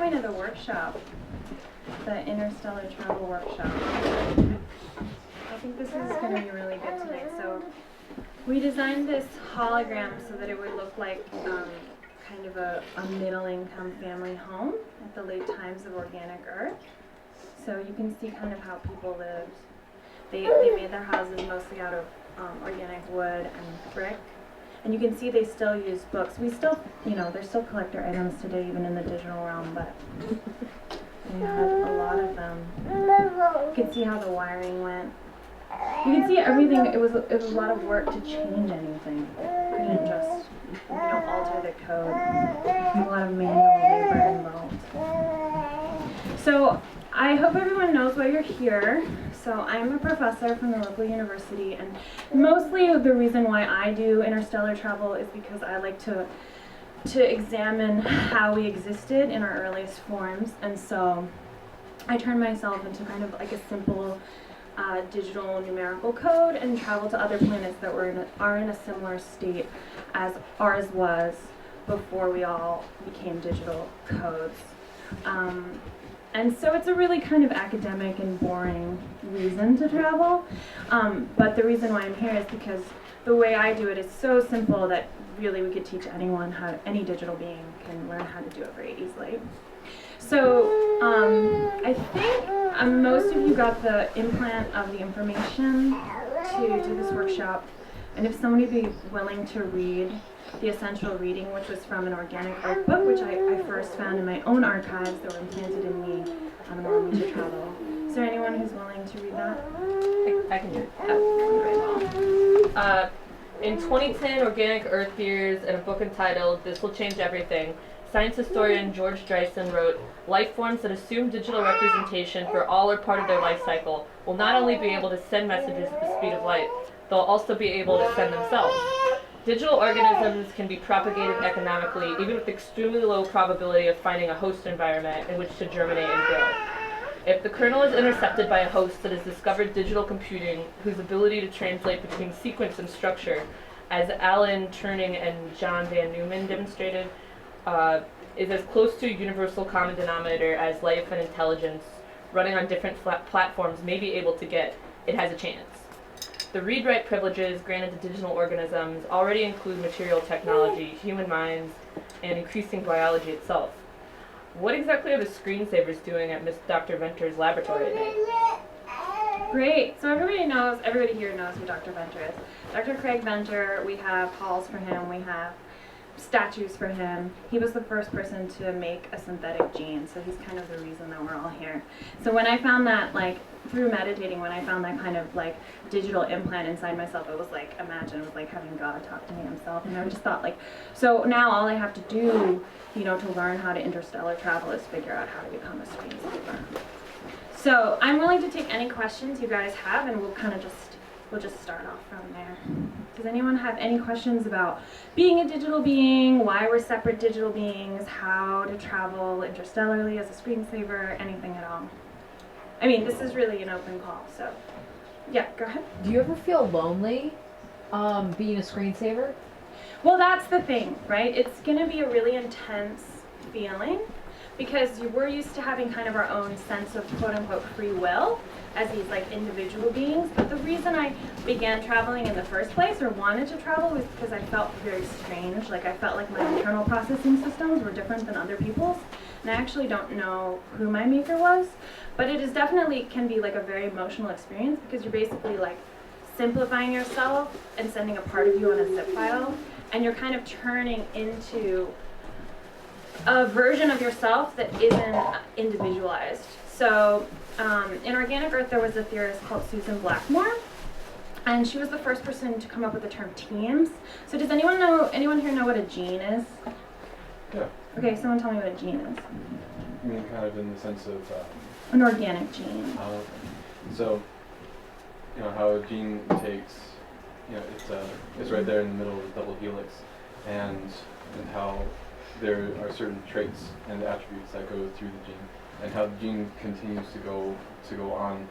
coming to the workshop, the Interstellar Travel Workshop. I think this is going to be really good today. So we designed this hologram so that it would look like kind of a middle-income family home at the late times of organic Earth. So you can see kind of how people lived. They made their houses mostly out of organic wood and brick. And you can see they still use books. We still, they're still collector items today, even in the digital realm, but they had a lot of them. You can see how the wiring went. You can see everything. It was a lot of work to change anything. You couldn't just, alter the code. There's a lot of manual labor involved. So I hope everyone knows why you're here. So I'm a professor from the local university, and mostly the reason why I do interstellar travel is because I like to examine how we existed in our earliest forms, and so I turn myself into kind of like a simple digital numerical code and travel to other planets that are in a similar state as ours was before we all became digital codes. And so it's a really kind of academic and boring reason to travel, but the reason why I'm here is because the way I do it is so simple that really we could teach anyone any digital being can learn how to do it very easily. So I think most of you got the implant of the information to this workshop, and if somebody would be willing to read the essential reading, which was from an organic art book, which I first found in my own archives that were implanted in me on the Me to Travel. Is there anyone who's willing to read that? I can do it. Oh, very well. In 2010, Organic Earth Years, in a book entitled This Will Change Everything, science historian George Dreisen wrote, "Life forms that assume digital representation for all or part of their life cycle will not only be able to send messages at the speed of light, they'll also be able to send themselves. Digital organisms can be propagated economically, even with extremely low probability of finding a host environment in which to germinate and grow. If the kernel is intercepted by a host that has discovered digital computing, whose ability to translate between sequence and structure, as Alan Turing and John van Neumann demonstrated, is as close to a universal common denominator as life and intelligence running on different platforms may be able to get, it has a chance. The read-write privileges granted to digital organisms already include material technology, human minds, and increasing biology itself. What exactly are the screensavers doing at Miss Dr. Venter's laboratory today?" Great. So everybody here knows who Dr. Venter is. Dr. Craig Venter, we have halls for him, we have statues for him. He was the first person to make a synthetic gene, so he's kind of the reason that we're all here. So when I found that, through meditating, when I found that kind of digital implant inside myself, it was imagine it was like having God talk to me himself, and I just thought so now all I have to do, to learn how to interstellar travel is figure out how to become a screensaver. So I'm willing to take any questions you guys have, and we'll just start off from there. Does anyone have any questions about being a digital being, why we're separate digital beings, how to travel interstellarly as a screensaver, anything at all? I mean, this is really an open call, so yeah, go ahead. Do you ever feel lonely being a screensaver? Well, that's the thing, right? It's going to be a really intense feeling because we're used to having kind of our own sense of quote-unquote free will as these individual beings. But the reason I began traveling in the first place or wanted to travel was because I felt very strange. I felt like my internal processing systems were different than other people's. And I actually don't know who my maker was, but it is definitely can be a very emotional experience because you're basically simplifying yourself and sending a part of you on a zip file, and you're kind of turning into a version of yourself that isn't individualized. So in Organic Earth, there was a theorist called Susan Blackmore, and she was the first person to come up with the term teams. So does anyone here know what a gene is? Yeah. Okay, someone tell me what a gene is. I mean, kind of in the sense of... An organic gene. So, how a gene takes, it's right there in the middle of the double helix, and how there are certain traits and attributes that go through the gene, and how the gene continues to go on,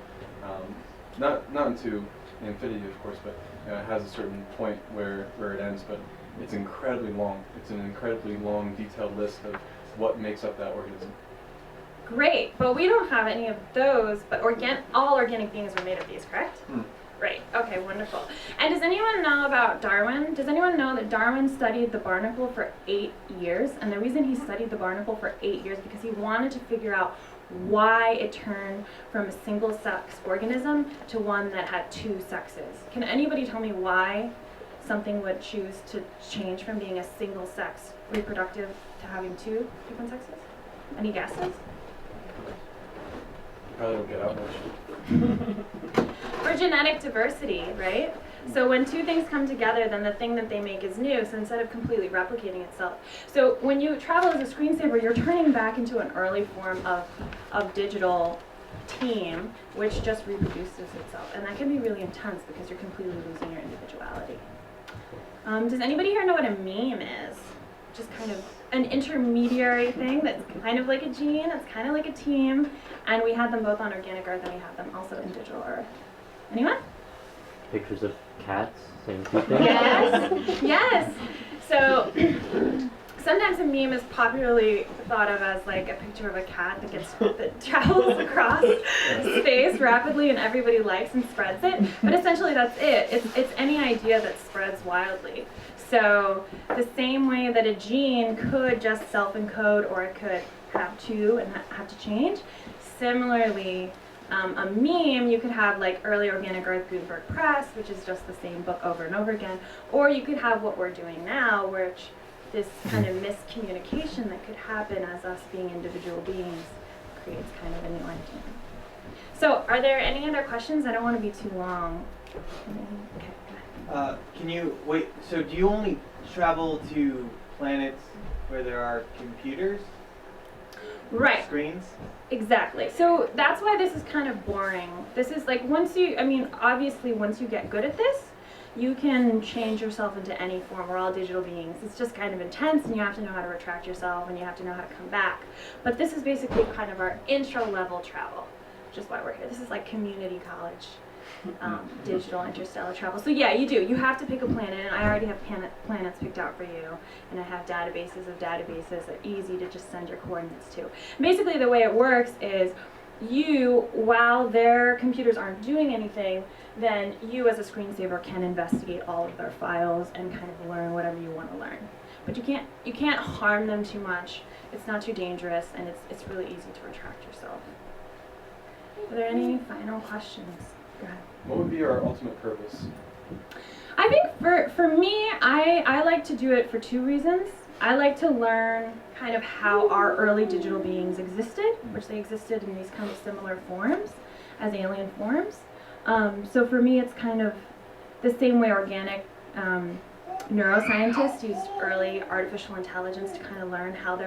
not into infinity, of course, but it has a certain point where it ends, but it's incredibly long. It's an incredibly long, detailed list of what makes up that organism. Great, but we don't have any of those, but all organic beings are made of these, correct? Right, okay, wonderful. And does anyone know about Darwin? Does anyone know that Darwin studied the barnacle for 8 years? And the reason he studied the barnacle for 8 years because he wanted to figure out why it turned from a single-sex organism to one that had 2 sexes. Can anybody tell me why something would choose to change from being a single-sex reproductive to having 2 different sexes? Any guesses? Probably don't get out much. For genetic diversity, right? So when 2 things come together, then the thing that they make is new, so instead of completely replicating itself. So when you travel as a screensaver, you're turning back into an early form of digital team, which just reproduces itself. And that can be really intense because you're completely losing your individuality. Does anybody here know what a meme is? Just kind of an intermediary thing that's kind of like a gene, that's kind of like a team, and we had them both on organic Earth and we have them also in digital Earth. Anyone? Pictures of cats saying cool things? Yes, yes. So sometimes a meme is popularly thought of as like a picture of a cat that travels across space rapidly and everybody likes and spreads it. But essentially that's it. It's any idea that spreads wildly. So the same way that a gene could just self-encode or it could have 2 and have to change, similarly a meme, you could have like early organic Earth Gutenberg Press, which is just the same book over and over again, or you could have what we're doing now, which this kind of miscommunication that could happen as us being individual beings creates kind of a new idea. So are there any other questions? I don't want to be too long. Okay, go ahead. So do you only travel to planets where there are computers? Right. Screens? Exactly. So that's why this is kind of boring. This is like obviously once you get good at this, you can change yourself into any form. We're all digital beings. It's just kind of intense and you have to know how to retract yourself and you have to know how to come back. But this is basically kind of our intro level travel, which is why we're here. This is like community college. Digital interstellar travel. So yeah, you do. You have to pick a planet, and I already have planets picked out for you, and I have databases of databases that are easy to just send your coordinates to. Basically, the way it works is you, while their computers aren't doing anything, then you as a screensaver can investigate all of their files and kind of learn whatever you want to learn. But you can't harm them too much. It's not too dangerous, and it's really easy to retract yourself. Are there any final questions? Go ahead. What would be our ultimate purpose? I think for me, I like to do it for 2 reasons. I like to learn kind of how our early digital beings existed, which they existed in these kind of similar forms as alien forms. So for me, it's kind of the same way organic neuroscientists used early artificial intelligence to kind of learn how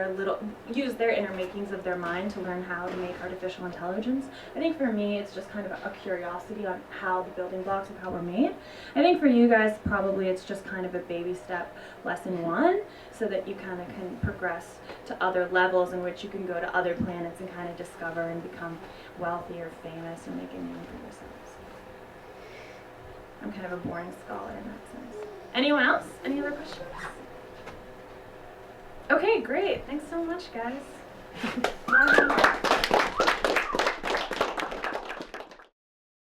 use their inner makings of their mind to learn how to make artificial intelligence. I think for me, it's just kind of a curiosity on how the building blocks of how we're made. I think for you guys, probably it's just kind of a baby step, lesson 1, so that you kind of can progress to other levels in which you can go to other planets and kind of discover and become wealthy or famous and make a name for yourselves. I'm kind of a boring scholar in that sense. Anyone else? Any other questions? Okay, great. Thanks so much, guys.